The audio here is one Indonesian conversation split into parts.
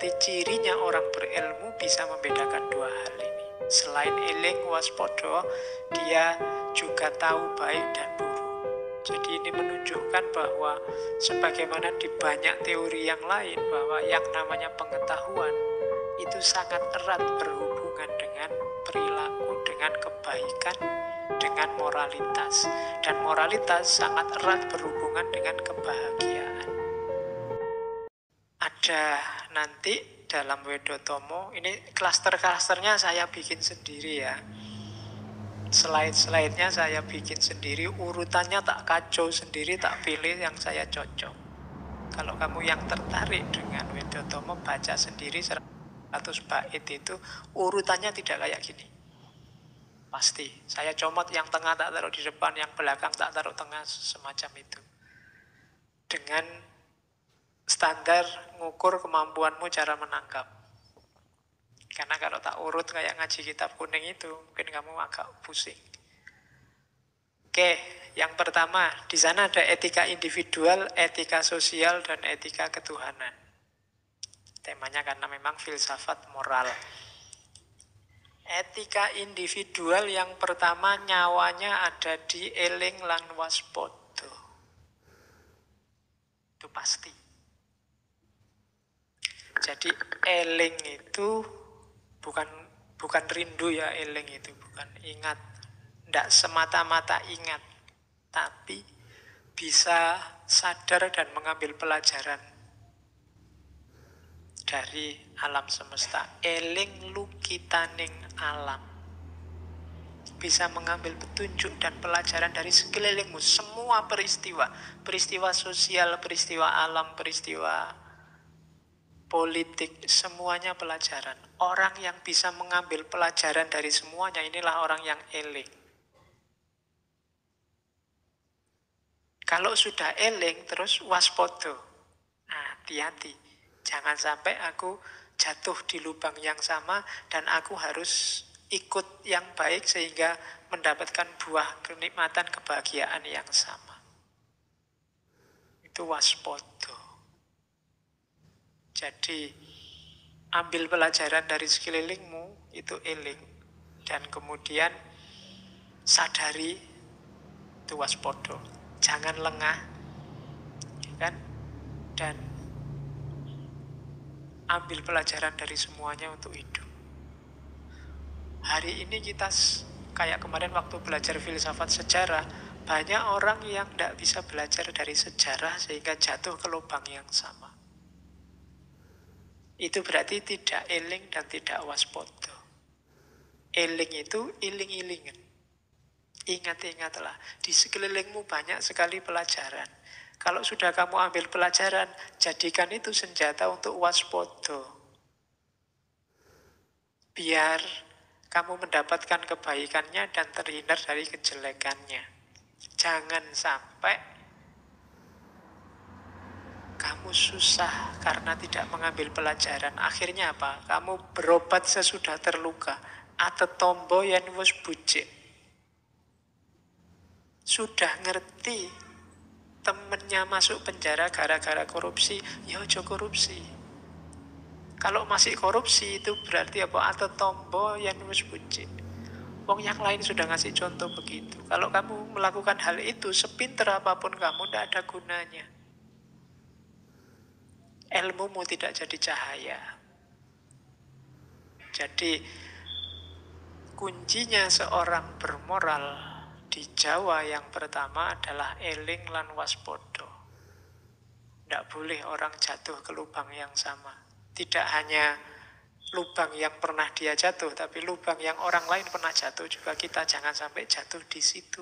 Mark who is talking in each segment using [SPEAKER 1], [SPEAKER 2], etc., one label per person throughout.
[SPEAKER 1] berarti cirinya orang berilmu bisa membedakan dua hal ini. Selain eling waspodo, dia juga tahu baik dan buruk. Jadi ini menunjukkan bahwa sebagaimana di banyak teori yang lain, bahwa yang namanya pengetahuan itu sangat erat berhubungan dengan perilaku, dengan kebaikan, dengan moralitas. Dan moralitas sangat erat berhubungan dengan kebahagiaan. Ada nanti dalam Wedotomo, ini klaster-klasternya saya bikin sendiri ya. Slide-slide-nya saya bikin sendiri, urutannya tak kacau sendiri, tak pilih yang saya cocok. Kalau kamu yang tertarik dengan Wedotomo, baca sendiri 100 bait itu, urutannya tidak kayak gini. Pasti, saya comot yang tengah tak taruh di depan, yang belakang tak taruh tengah, semacam itu. Dengan standar ngukur kemampuanmu cara menangkap. Karena kalau tak urut kayak ngaji kitab kuning itu, mungkin kamu agak pusing. Oke, yang pertama, di sana ada etika individual, etika sosial, dan etika ketuhanan. Temanya karena memang filsafat moral. Etika individual yang pertama, nyawanya ada di eling lan waspodo. Itu pasti. Jadi eling itu bukan rindu ya, eling itu bukan ingat, tidak semata-mata ingat, tapi bisa sadar dan mengambil pelajaran dari alam semesta. Eling lukitaning alam, bisa mengambil petunjuk dan pelajaran dari sekelilingmu. Semua peristiwa sosial, peristiwa alam, peristiwa politik, semuanya pelajaran. Orang yang bisa mengambil pelajaran dari semuanya, inilah orang yang eling. Kalau sudah eling, terus waspodo. Hati-hati, jangan sampai aku jatuh di lubang yang sama dan aku harus ikut yang baik sehingga mendapatkan buah kenikmatan kebahagiaan yang sama. Itu waspodo. Jadi ambil pelajaran dari sekelilingmu, itu eling. Dan kemudian sadari, itu waspodo. Jangan lengah, kan? Dan ambil pelajaran dari semuanya untuk hidup. Hari ini kita kayak kemarin waktu belajar filsafat sejarah, banyak orang yang tidak bisa belajar dari sejarah sehingga jatuh ke lubang yang sama. Itu berarti tidak eling dan tidak waspodo. Eling itu iling-ilingan. Ingat-ingatlah, di sekelilingmu banyak sekali pelajaran. Kalau sudah kamu ambil pelajaran, jadikan itu senjata untuk waspodo. Biar kamu mendapatkan kebaikannya dan terhindar dari kejelekannya. Jangan sampai kamu susah karena tidak mengambil pelajaran. Akhirnya apa? Kamu berobat sesudah terluka. Atetombo yen wis bucik. Sudah ngerti temennya masuk penjara gara-gara korupsi, ya ojo korupsi. Kalau masih korupsi itu berarti apa? Atetombo yen wis bucik. Wong yang lain sudah ngasih contoh begitu. Kalau kamu melakukan hal itu, sepinter apapun kamu, tidak ada gunanya. Ilmumu tidak jadi cahaya. Jadi kuncinya seorang bermoral di Jawa yang pertama adalah eling lan waspodo. Tidak boleh orang jatuh ke lubang yang sama. Tidak hanya lubang yang pernah dia jatuh, tapi lubang yang orang lain pernah jatuh juga kita jangan sampai jatuh di situ.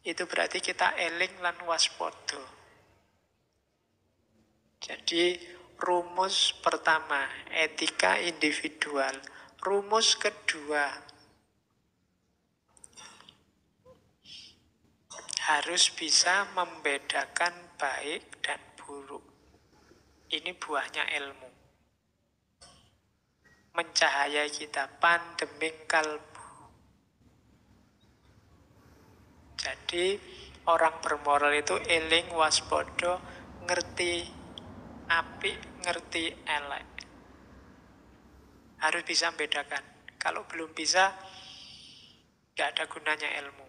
[SPEAKER 1] Itu berarti kita eling lan waspodo. Jadi rumus pertama, etika individual. Rumus kedua, harus bisa membedakan baik dan buruk. Ini buahnya ilmu. Mencahayai kita, pandeming kalbu. Jadi orang bermoral itu eling waspodo, ngerti apik, ngerti elek. Harus bisa membedakan. Kalau belum bisa, nggak ada gunanya ilmu.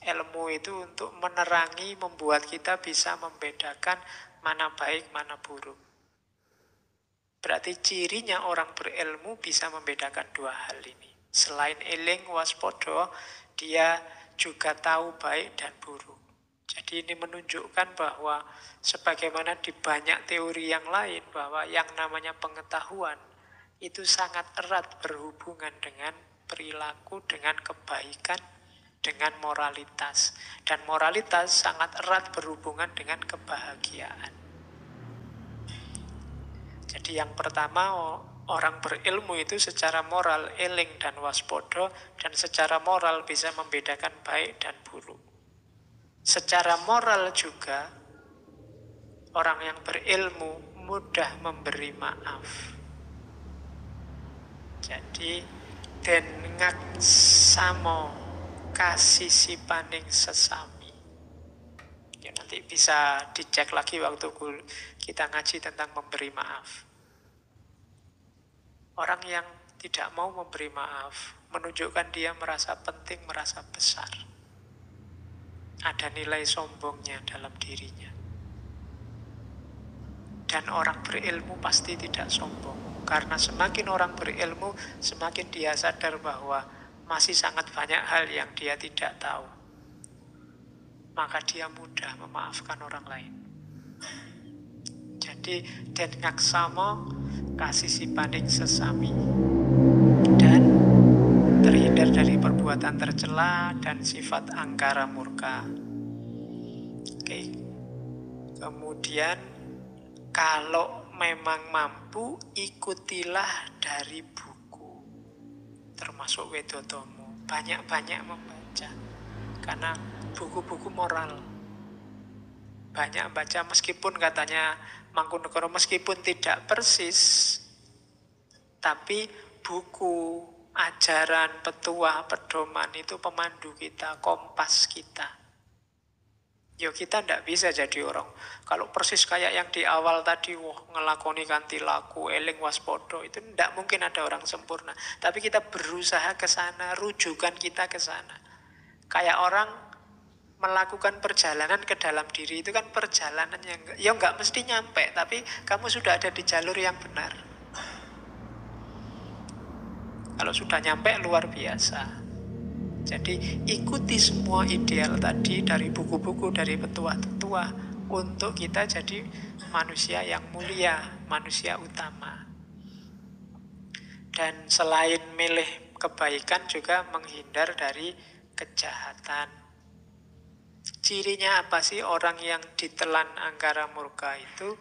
[SPEAKER 1] Ilmu itu untuk menerangi, membuat kita bisa membedakan mana baik, mana buruk. Berarti cirinya orang berilmu bisa membedakan dua hal ini. Selain eling waspodo, dia juga tahu baik dan buruk. Jadi ini menunjukkan bahwa sebagaimana di banyak teori yang lain, bahwa yang namanya pengetahuan itu sangat erat berhubungan dengan perilaku, dengan kebaikan, dengan moralitas. Dan moralitas sangat erat berhubungan dengan kebahagiaan. Jadi yang pertama, orang berilmu itu secara moral eling dan waspodo, dan secara moral bisa membedakan baik dan buruk. Secara moral juga, orang yang berilmu mudah memberi maaf. Jadi, den ngaksamo kasih sipaning sesami. Ya, nanti bisa dicek lagi waktu kita ngaji tentang memberi maaf. Orang yang tidak mau memberi maaf menunjukkan dia merasa penting, merasa besar. Ada nilai sombongnya dalam dirinya. Dan orang berilmu pasti tidak sombong. Karena semakin orang berilmu, semakin dia sadar bahwa masih sangat banyak hal yang dia tidak tahu. Maka dia mudah memaafkan orang lain. Jadi, den ngaksamo kasih sipaning sesami. Dan terhindar dari perbuatan tercela dan sifat angkara murka. Oke. Kemudian, kalau memang mampu, ikutilah dari buku. Termasuk Wedotomo. Banyak-banyak membaca. Karena buku-buku moral. Banyak baca meskipun katanya Mangkunegoro meskipun tidak persis, tapi buku, ajaran, petuah, pedoman itu pemandu kita, kompas kita. Yo kita tidak bisa jadi orang. Kalau persis kayak yang di awal tadi, ngelakoni kanthi laku, eling waspodo, itu tidak mungkin ada orang sempurna. Tapi kita berusaha ke sana, rujukan kita ke sana. Kayak orang melakukan perjalanan ke dalam diri itu kan perjalanan yang ya nggak mesti nyampe, tapi kamu sudah ada di jalur yang benar. Kalau sudah nyampe luar biasa. Jadi ikuti semua ideal tadi dari buku-buku, dari petuah-petuah untuk kita jadi manusia yang mulia, manusia utama. Dan selain milih kebaikan juga menghindar dari kejahatan. Cirinya apa sih orang yang ditelan angkara murka itu?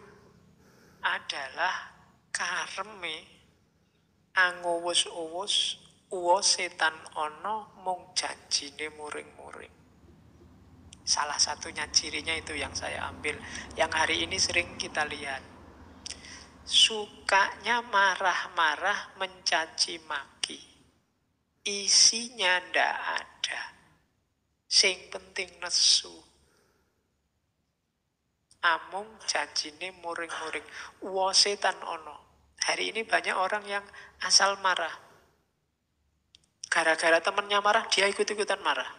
[SPEAKER 1] Adalah kareme anguwus-uwus uwo setan ono mung janjine muring-muring. Salah satunya cirinya itu yang saya ambil, yang hari ini sering kita lihat. Sukanya marah-marah, mencaci maki. Isinya ndak ada. Sing penting nesu. Amung janjine muring-muring. Uwo setan ono. Hari ini banyak orang yang asal marah. Gara-gara temennya marah, dia ikut-ikutan marah.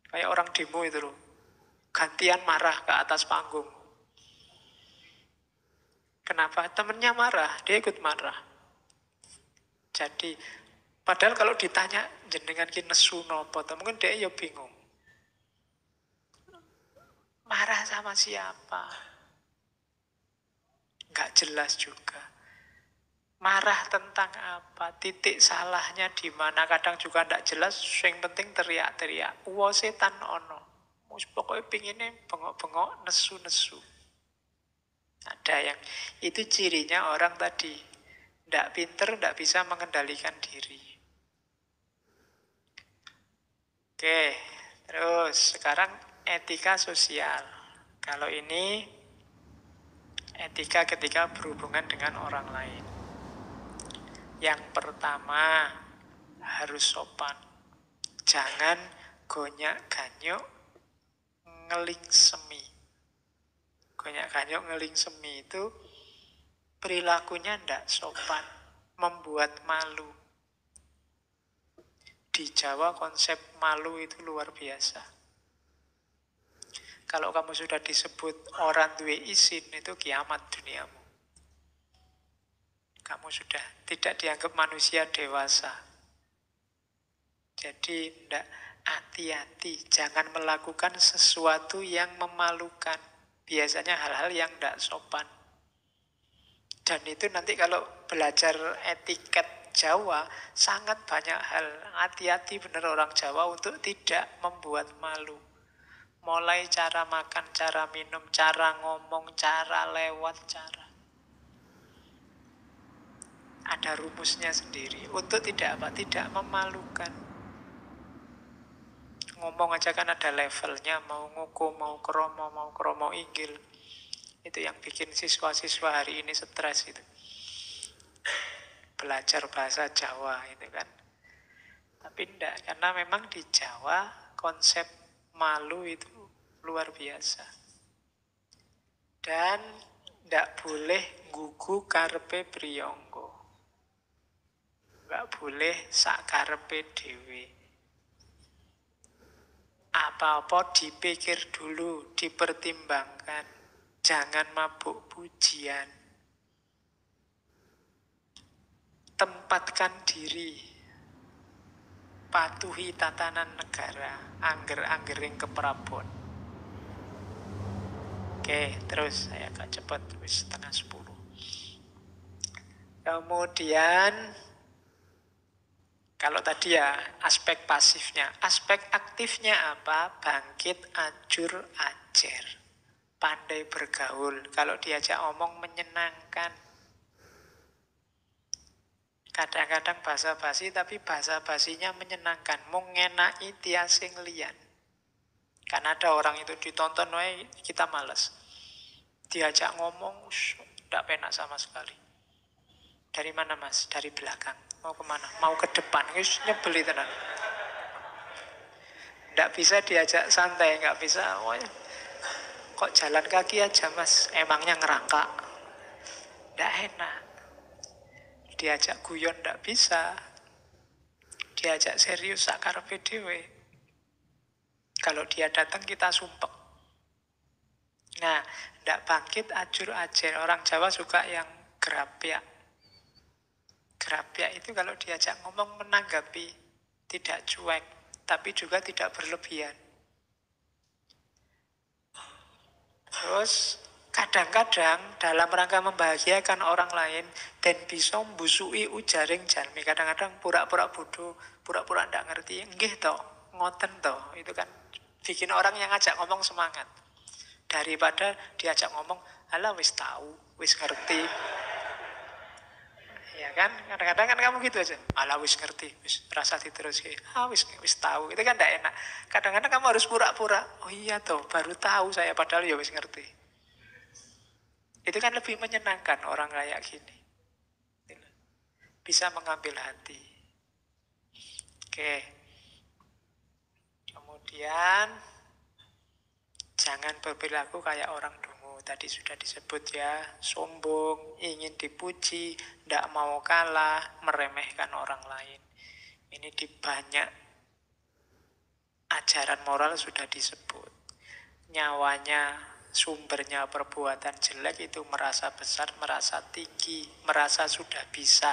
[SPEAKER 1] Kayak orang demo itu loh. Gantian marah ke atas panggung. Kenapa? Temennya marah, dia ikut marah. Jadi, padahal kalau ditanya, jenengan ki nesu nopo, mungkin dia ya bingung. Marah sama siapa? Nggak jelas juga. Marah tentang apa? Titik salahnya di mana? Kadang juga nggak jelas. Yang penting teriak-teriak. Uwo setan ono. Pokoknya pinginnya bengok-bengok, nesu-nesu. Ada yang itu cirinya orang tadi. Nggak pinter, nggak bisa mengendalikan diri. Oke, terus sekarang etika sosial. Kalau ini etika ketika berhubungan dengan orang lain. Yang pertama, harus sopan. Jangan gonyak-ganyuk, ngeling semi. Gonyak-ganyok ngeling semi itu perilakunya ndak sopan, membuat malu. Di Jawa konsep malu itu luar biasa. Kalau kamu sudah disebut orang duwe isin, itu kiamat duniamu. Kamu sudah tidak dianggap manusia dewasa. Jadi ndak, hati-hati, jangan melakukan sesuatu yang memalukan. Biasanya hal-hal yang ndak sopan. Dan itu nanti kalau belajar etiket Jawa, sangat banyak hal. Hati-hati benar orang Jawa untuk tidak membuat malu. Mulai cara makan, cara minum, cara ngomong, cara lewat, cara. Ada rumusnya sendiri. Untuk tidak apa? Tidak memalukan. Ngomong aja kan ada levelnya. Mau nguku, mau kromo inggil. Itu yang bikin siswa-siswa hari ini stres itu. Belajar bahasa Jawa itu kan. Tapi enggak, karena memang di Jawa konsep malu itu luar biasa. Dan enggak boleh gugu karpe priyongko. Enggak boleh sak karepe dhewe. Apa-apa dipikir dulu, dipertimbangkan. Jangan mabuk pujian. Tempatkan diri. Patuhi tatanan negara. Angger-anggering keprabon. Oke, terus saya agak cepat, setengah 10. Kemudian, kalau tadi ya aspek pasifnya. Aspek aktifnya apa? Bangkit, ajur, ajer. Pandai bergaul. Kalau diajak omong menyenangkan. Kadang-kadang basa-basi, tapi basa-basinya menyenangkan. Mengenai tiasing lian. Karena ada orang itu ditonton, kita males. Diajak ngomong, tidak penak sama sekali. Dari mana mas? Dari belakang. Mau kemana? Mau ke depan. Nyebeli tenan. Tidak bisa diajak santai, nggak bisa. Kok jalan kaki aja mas? Emangnya ngerangkak? Tidak enak. Diajak guyon tidak bisa. Diajak serius sakarepe dhewe. Kalau dia datang kita sumpek. Nah, tidak bangkit ajur ajer. Orang Jawa suka yang gerapyak. Gerapyak itu kalau diajak ngomong menanggapi. Tidak cuek, tapi juga tidak berlebihan. Terus kadang-kadang dalam rangka membahagiakan orang lain dan bisa membusui ujaring jalmi. Kadang-kadang pura-pura bodoh, pura-pura tidak ngerti. Nggih toh, ngoten toh. Itu kan bikin orang yang ngajak ngomong semangat. Daripada diajak ngomong, alah wis tahu, wis ngerti. Ya kan, kadang-kadang kan kamu gitu aja. Alah wis ngerti, wis rasa diteruski. Wis tahu. Itu kan tidak enak. Kadang-kadang kamu harus pura-pura. Oh iya toh, baru tahu saya padahal ya wis ngerti. Itu kan lebih menyenangkan orang kayak gini. Bisa mengambil hati. Oke. Kemudian jangan berperilaku kayak orang dungu. Tadi sudah disebut ya, sombong, ingin dipuji, tidak mau kalah, meremehkan orang lain. Ini di banyak ajaran moral sudah disebut. Nyawanya, sumbernya perbuatan jelek itu merasa besar, merasa tinggi, merasa sudah bisa,